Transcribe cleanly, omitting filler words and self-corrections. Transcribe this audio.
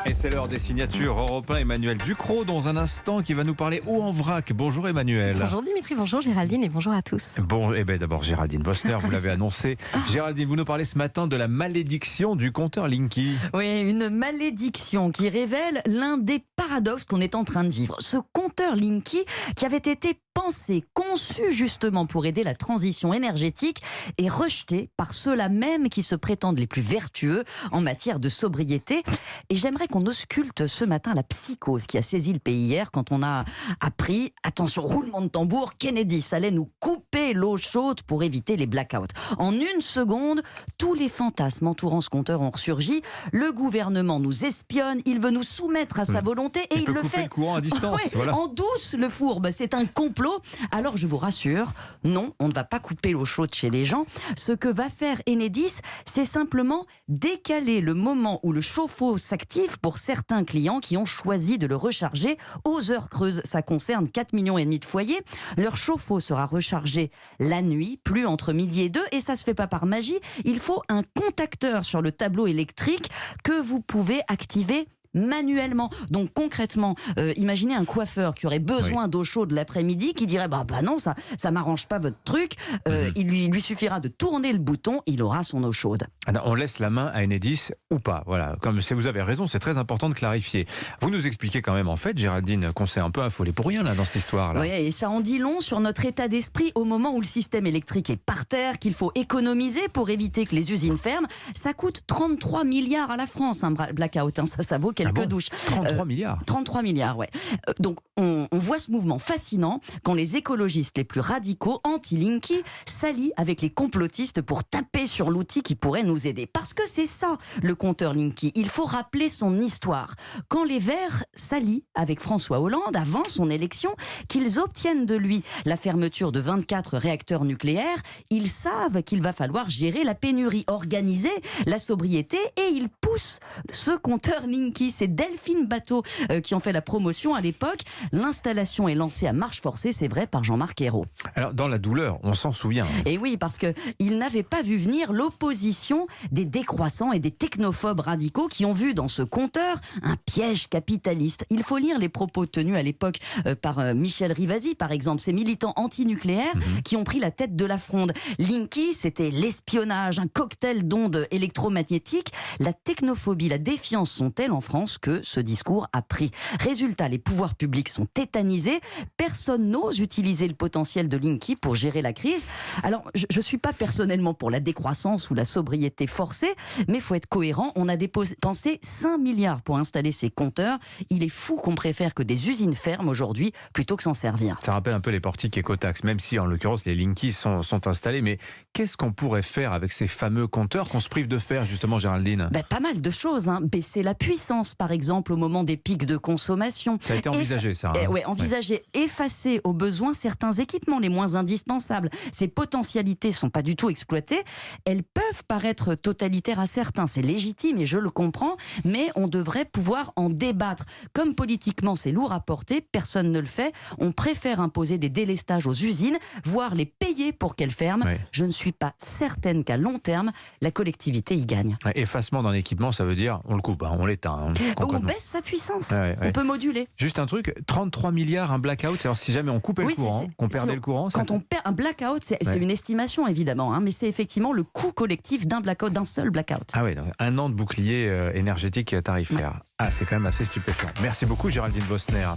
Et c'est l'heure des signatures. Europe 1, Emmanuel Ducrot dans un instant qui va nous parler haut en vrac. Bonjour Emmanuel. Bonjour Dimitri, bonjour Géraldine et bonjour à tous. Bon, d'abord Géraldine Bosner, vous l'avez annoncé. Géraldine, vous nous parlez ce matin de la malédiction du compteur Linky. Oui, une malédiction qui révèle l'un des paradoxes qu'on est en train de vivre. Ce compteur Linky qui avait été pensé, conçu justement pour aider la transition énergétique est rejeté par ceux-là même qui se prétendent les plus vertueux en matière de sobriété. Et j'aimerais qu'on ausculte ce matin la psychose qui a saisi le pays hier quand on a appris, attention, roulement de tambour, Kennedy allait nous couper l'eau chaude pour éviter les blackouts. En une seconde, tous les fantasmes entourant ce compteur ont ressurgi. Le gouvernement nous espionne, il veut nous soumettre à sa volonté et il le fait. Le courant à distance. Ouais, voilà. En douce, le fourbe, c'est un complot. Alors je vous rassure, non, on ne va pas couper l'eau chaude chez les gens. Ce que va faire Enedis, c'est simplement décaler le moment où le chauffe-eau s'active pour certains clients qui ont choisi de le recharger aux heures creuses. Ça concerne 4,5 millions de foyers. Leur chauffe-eau sera rechargé la nuit, plus entre midi et 2, et ça se fait pas par magie. Il faut un contacteur sur le tableau électrique que vous pouvez activer manuellement. Donc concrètement, imaginez un coiffeur qui aurait besoin d'eau chaude l'après-midi, qui dirait bah non, ça m'arrange pas votre truc. Il lui suffira de tourner le bouton, il aura son eau chaude. Alors, on laisse la main à Enedis ou pas. Voilà, comme vous avez raison, c'est très important de clarifier. Vous nous expliquez quand même en fait, Géraldine, qu'on s'est un peu affolé pour rien là dans cette histoire là. Oui, et ça en dit long sur notre état d'esprit au moment où le système électrique est par terre, qu'il faut économiser pour éviter que les usines ferment. Ça coûte 33 milliards à la France, un blackout. Ça vaut quelques douches. 33 milliards 33 milliards, ouais. Donc, on voit ce mouvement fascinant quand les écologistes les plus radicaux, anti-Linky, s'allient avec les complotistes pour taper sur l'outil qui pourrait nous aider. Parce que c'est ça, le compteur Linky. Il faut rappeler son histoire. Quand les Verts s'allient avec François Hollande, avant son élection, qu'ils obtiennent de lui la fermeture de 24 réacteurs nucléaires, ils savent qu'il va falloir gérer la pénurie, organiser la sobriété, et ils poussent ce compteur Linky. C'est Delphine Bateau qui en fait la promotion à l'époque. L'installation est lancée à marche forcée, c'est vrai, par Jean-Marc Ayrault. Alors, dans la douleur, on s'en souvient. Et oui, parce qu'il n'avait pas vu venir l'opposition des décroissants et des technophobes radicaux qui ont vu dans ce compteur un piège capitaliste. Il faut lire les propos tenus à l'époque par Michel Rivasi, par exemple, ces militants antinucléaires qui ont pris la tête de la fronde. Linky, c'était l'espionnage, un cocktail d'ondes électromagnétiques. La technophobie, la défiance sont telles en France que ce discours a pris. Résultat, les pouvoirs publics sont tétanisés. Personne n'ose utiliser le potentiel de Linky pour gérer la crise. Alors, je ne suis pas personnellement pour la décroissance ou la sobriété forcée, mais il faut être cohérent. On a dépensé 5 milliards pour installer ces compteurs. Il est fou qu'on préfère que des usines ferment aujourd'hui plutôt que s'en servir. Ça rappelle un peu les portiques écotax, même si en l'occurrence les Linky sont installés. Mais qu'est-ce qu'on pourrait faire avec ces fameux compteurs qu'on se prive de faire justement, Géraldine ? Pas mal de choses. Baisser la puissance, par exemple, au moment des pics de consommation. Ça a été envisagé, ça. Oui, envisager, effacer au besoin certains équipements les moins indispensables. Ces potentialités ne sont pas du tout exploitées. Elles peuvent paraître totalitaires à certains, c'est légitime et je le comprends, mais on devrait pouvoir en débattre. Comme politiquement c'est lourd à porter, personne ne le fait. On préfère imposer des délestages aux usines, voire les payer pour qu'elles ferment. Oui. Je ne suis pas certaine qu'à long terme, la collectivité y gagne. Effacement d'un équipement, ça veut dire on le coupe, on l'éteint. On baisse sa puissance, Ouais. on peut moduler. Juste un truc, 33 milliards, un blackout, c'est-à-dire si jamais on coupait le courant, qu'on perdait le courant. Quand on perd un blackout, c'est une estimation évidemment, mais c'est effectivement le coût collectif d'un blackout, d'un seul blackout. Ah oui, donc un an de bouclier énergétique tarifaire. Ah, c'est quand même assez stupéfiant. Merci beaucoup Géraldine Bosner.